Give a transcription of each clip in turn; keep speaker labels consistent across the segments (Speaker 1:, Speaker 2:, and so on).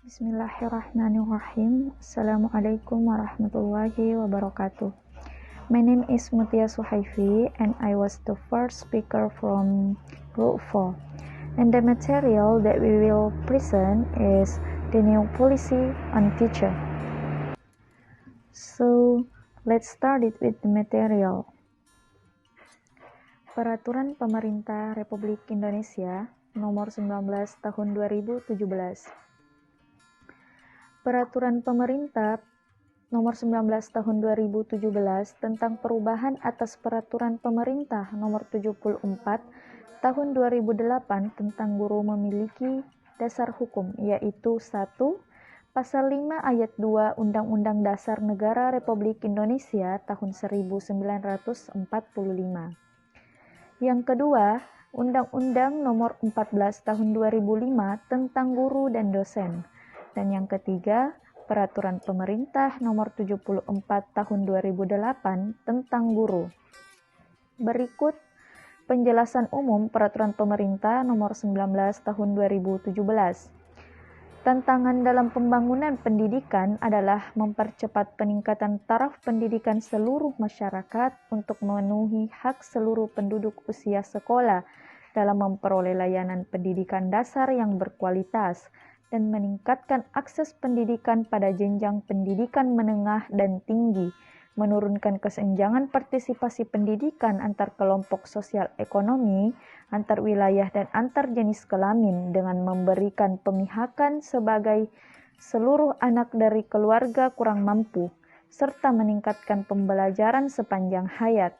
Speaker 1: Bismillahirrahmanirrahim. Assalamualaikum warahmatullahi wabarakatuh. My name is Mutia Suhaifi and I was the first speaker from Group 4. And the material that we will present is the new policy on teacher. So, let's start it with the material. Peraturan Pemerintah Republik Indonesia Nomor 19 Tahun 2017. Peraturan Pemerintah Nomor 19 Tahun 2017 tentang perubahan atas Peraturan Pemerintah Nomor 74 Tahun 2008 tentang guru memiliki dasar hukum, yaitu 1. Pasal 5 ayat 2 Undang-Undang Dasar Negara Republik Indonesia tahun 1945. Yang kedua, Undang-Undang Nomor 14 Tahun 2005 tentang guru dan dosen. Dan yang ketiga, Peraturan Pemerintah Nomor 74 Tahun 2008 tentang guru. Berikut penjelasan umum Peraturan Pemerintah Nomor 19 Tahun 2017. Tantangan dalam pembangunan pendidikan adalah mempercepat peningkatan taraf pendidikan seluruh masyarakat untuk memenuhi hak seluruh penduduk usia sekolah dalam memperoleh layanan pendidikan dasar yang berkualitas dan meningkatkan akses pendidikan pada jenjang pendidikan menengah dan tinggi, menurunkan kesenjangan partisipasi pendidikan antar kelompok sosial ekonomi, antar wilayah dan antar jenis kelamin dengan memberikan pemihakan sebagai seluruh anak dari keluarga kurang mampu, serta meningkatkan pembelajaran sepanjang hayat.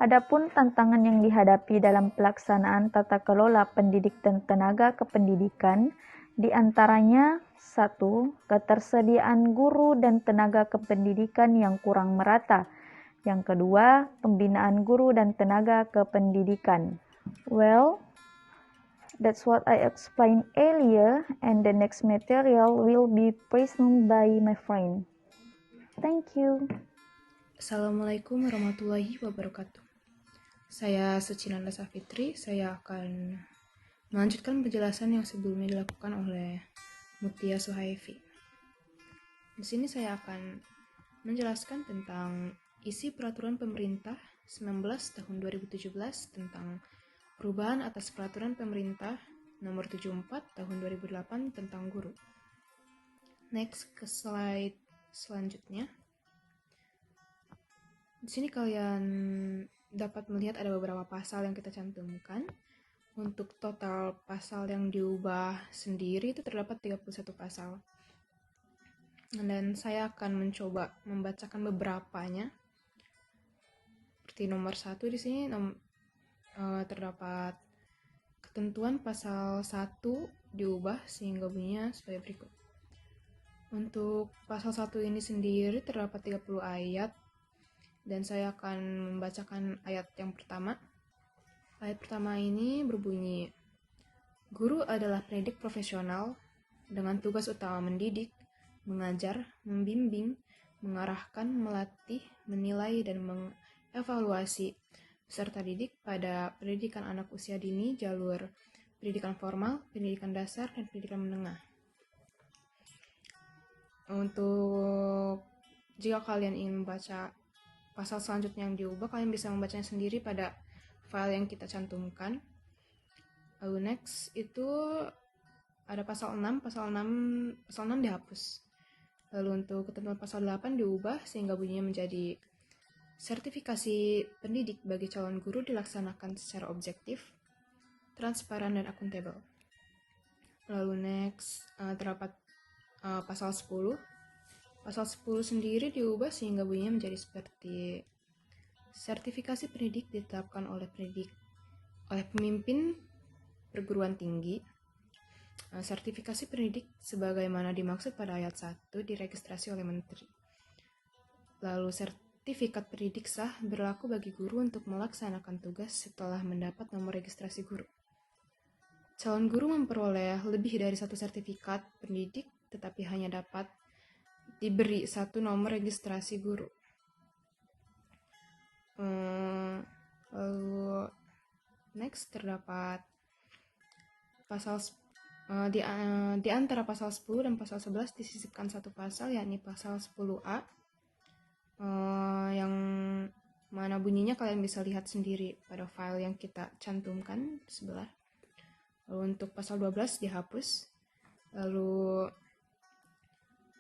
Speaker 1: Adapun tantangan yang dihadapi dalam pelaksanaan tata kelola pendidik dan tenaga kependidikan, di antaranya 1. Ketersediaan guru dan tenaga kependidikan yang kurang merata. Yang kedua, pembinaan guru dan tenaga kependidikan. Well, that's what I explained earlier, and the next material will be presented by my friend. Thank you.
Speaker 2: Assalamualaikum warahmatullahi wabarakatuh. Saya Sucinanda Safitri. Saya akan melanjutkan penjelasan yang sebelumnya dilakukan oleh Mutia Suhaifi. Di sini saya akan menjelaskan tentang isi Peraturan Pemerintah 19 Tahun 2017 tentang perubahan atas Peraturan Pemerintah Nomor 74 Tahun 2008 tentang guru. Next, ke slide selanjutnya. Di sini kalian dapat melihat ada beberapa pasal yang kita cantumkan. Untuk total pasal yang diubah sendiri itu terdapat 31 pasal. Dan saya akan mencoba membacakan beberapanya. Seperti nomor 1 di sini terdapat ketentuan pasal 1 diubah sehingga bunyinya sebagai berikut. Untuk pasal 1 ini sendiri terdapat 30 ayat. Dan saya akan membacakan ayat yang pertama. Ayat pertama ini berbunyi, guru adalah pendidik profesional dengan tugas utama mendidik, mengajar, membimbing, mengarahkan, melatih, menilai, dan mengevaluasi peserta didik pada pendidikan anak usia dini, jalur pendidikan formal, pendidikan dasar, dan pendidikan menengah. Untuk jika kalian ingin membaca pasal selanjutnya yang diubah, kalian bisa membacanya sendiri pada file yang kita cantumkan. Lalu next itu ada pasal 6, pasal 6 dihapus. Lalu untuk ketentuan pasal 8 diubah sehingga bunyinya menjadi sertifikasi pendidik bagi calon guru dilaksanakan secara objektif, transparan, dan akuntabel. Lalu next terdapat pasal 10. Pasal 10 sendiri diubah sehingga bunyinya menjadi seperti sertifikasi pendidik ditetapkan oleh pemimpin perguruan tinggi. Sertifikasi pendidik sebagaimana dimaksud pada ayat 1 diregistrasi oleh menteri. Lalu sertifikat pendidik sah berlaku bagi guru untuk melaksanakan tugas setelah mendapat nomor registrasi guru. Calon guru memperoleh lebih dari satu sertifikat pendidik tetapi hanya dapat diberi satu nomor registrasi guru. Lalu next terdapat pasal Di antara pasal 10 dan pasal 11 disisipkan satu pasal, yakni pasal 10A, yang mana bunyinya kalian bisa lihat sendiri pada file yang kita cantumkan di sebelah. Lalu untuk pasal 12 dihapus. Lalu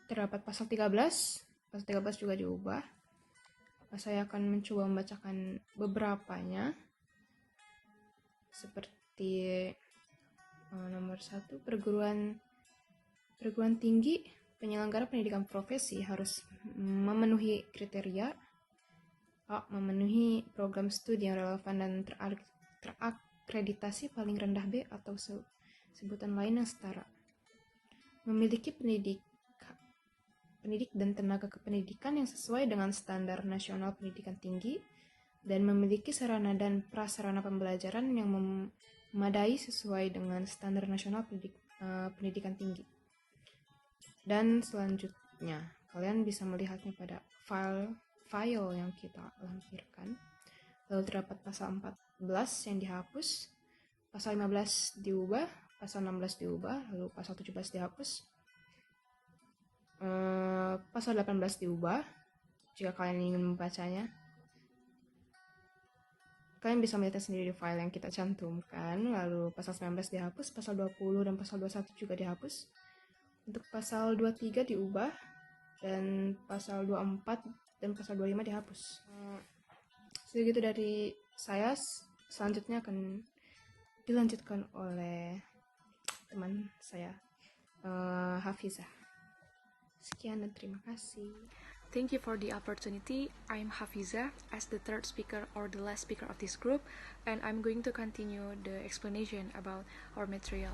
Speaker 2: terdapat pasal 13. Pasal 13 juga diubah. Saya akan mencoba membacakan beberapanya. Seperti nomor 1, perguruan tinggi penyelenggara pendidikan profesi harus memenuhi kriteria A. Memenuhi program studi yang relevan dan terakreditasi paling rendah B atau sebutan lain yang setara. Memiliki pendidik dan tenaga kependidikan yang sesuai dengan standar nasional pendidikan tinggi dan memiliki sarana dan prasarana pembelajaran yang memadai sesuai dengan standar nasional pendidikan tinggi. Dan selanjutnya, kalian bisa melihatnya pada file yang kita lampirkan. Lalu terdapat pasal 14 yang dihapus, pasal 15 diubah, pasal 16 diubah, lalu pasal 17 dihapus, pasal 18 diubah. Jika kalian ingin membacanya, kalian bisa melihatnya sendiri di file yang kita cantumkan. Lalu pasal 19 dihapus, pasal 20 dan pasal 21 juga dihapus. Untuk pasal 23 diubah, dan pasal 24 dan pasal 25 dihapus. Segitu dari saya. Selanjutnya akan dilanjutkan oleh teman saya, Hafizah. Sekian dan terima kasih.
Speaker 3: Thank you for the opportunity. I'm Hafizah as the third speaker or the last speaker of this group, and I'm going to continue the explanation about our material.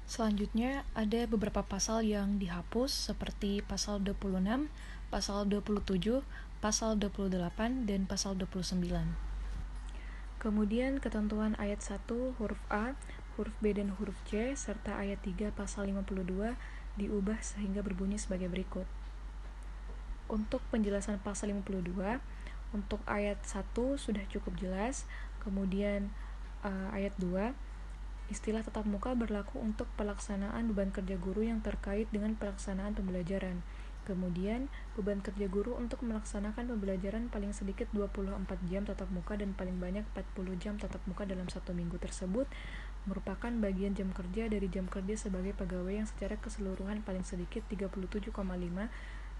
Speaker 3: Selanjutnya ada beberapa pasal yang dihapus seperti pasal 26, pasal 27, pasal 28, dan pasal 29. Kemudian ketentuan ayat 1 huruf A, huruf B dan huruf C, serta ayat 3 pasal 52 diubah sehingga berbunyi sebagai berikut. Untuk penjelasan pasal 52, untuk ayat 1 sudah cukup jelas. Kemudian ayat 2, istilah tatap muka berlaku untuk pelaksanaan beban kerja guru yang terkait dengan pelaksanaan pembelajaran. Kemudian, beban kerja guru untuk melaksanakan pembelajaran paling sedikit 24 jam tatap muka dan paling banyak 40 jam tatap muka dalam satu minggu tersebut merupakan bagian jam kerja dari jam kerja sebagai pegawai yang secara keseluruhan paling sedikit 37,5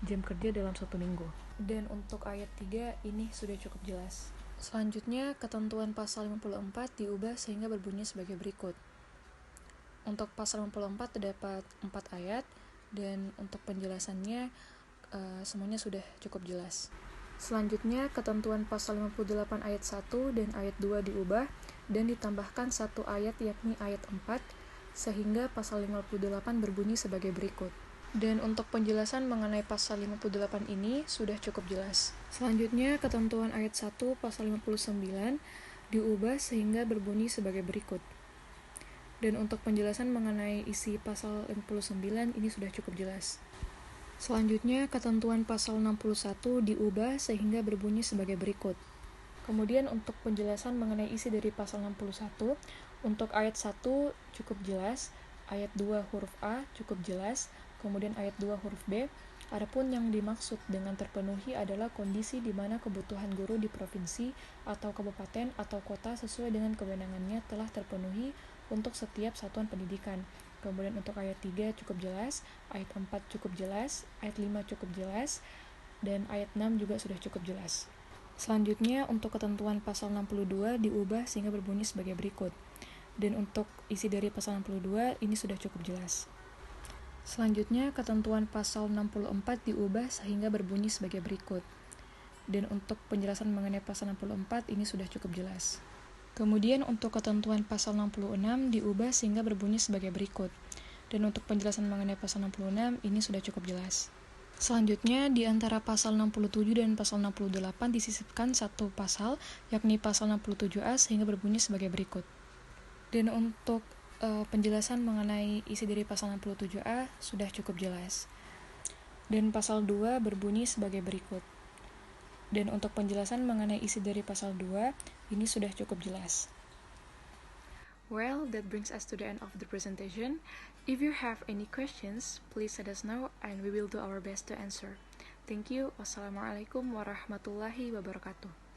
Speaker 3: jam kerja dalam satu minggu. Dan untuk ayat 3 ini sudah cukup jelas. Selanjutnya, ketentuan pasal 54 diubah sehingga berbunyi sebagai berikut. Untuk pasal 54 terdapat 4 ayat, dan untuk penjelasannya semuanya sudah cukup jelas. Selanjutnya, ketentuan pasal 58 ayat 1 dan ayat 2 diubah dan ditambahkan satu ayat yakni ayat 4, sehingga pasal 58 berbunyi sebagai berikut. Dan untuk penjelasan mengenai pasal 58 ini sudah cukup jelas. Selanjutnya, ketentuan ayat 1 pasal 59 diubah sehingga berbunyi sebagai berikut. Dan untuk penjelasan mengenai isi pasal 59 ini sudah cukup jelas. Selanjutnya, ketentuan pasal 61 diubah sehingga berbunyi sebagai berikut. Kemudian untuk penjelasan mengenai isi dari pasal 61, untuk ayat 1 cukup jelas, ayat 2 huruf A cukup jelas, kemudian ayat 2 huruf B, adapun yang dimaksud dengan terpenuhi adalah kondisi di mana kebutuhan guru di provinsi atau kabupaten atau kota sesuai dengan kewenangannya telah terpenuhi untuk setiap satuan pendidikan. Kemudian untuk ayat 3 cukup jelas, ayat 4 cukup jelas, ayat 5 cukup jelas, dan ayat 6 juga sudah cukup jelas. Selanjutnya, untuk ketentuan pasal 62 diubah sehingga berbunyi sebagai berikut. Dan untuk isi dari pasal 62 ini sudah cukup jelas. Selanjutnya, ketentuan pasal 64 diubah sehingga berbunyi sebagai berikut. Dan untuk penjelasan mengenai pasal 64 ini sudah cukup jelas. Kemudian untuk ketentuan pasal 66 diubah sehingga berbunyi sebagai berikut. Dan untuk penjelasan mengenai pasal 66 ini sudah cukup jelas. Selanjutnya, di antara pasal 67 dan pasal 68 disisipkan satu pasal, yakni pasal 67A sehingga berbunyi sebagai berikut. Dan untuk penjelasan mengenai isi dari pasal 67A sudah cukup jelas. Dan pasal 2 berbunyi sebagai berikut. Dan untuk penjelasan mengenai isi dari pasal 2 ini sudah cukup jelas. Well, that brings us to the end of the presentation. If you have any questions, please let us know and we will do our best to answer. Thank you. Wassalamualaikum warahmatullahi wabarakatuh.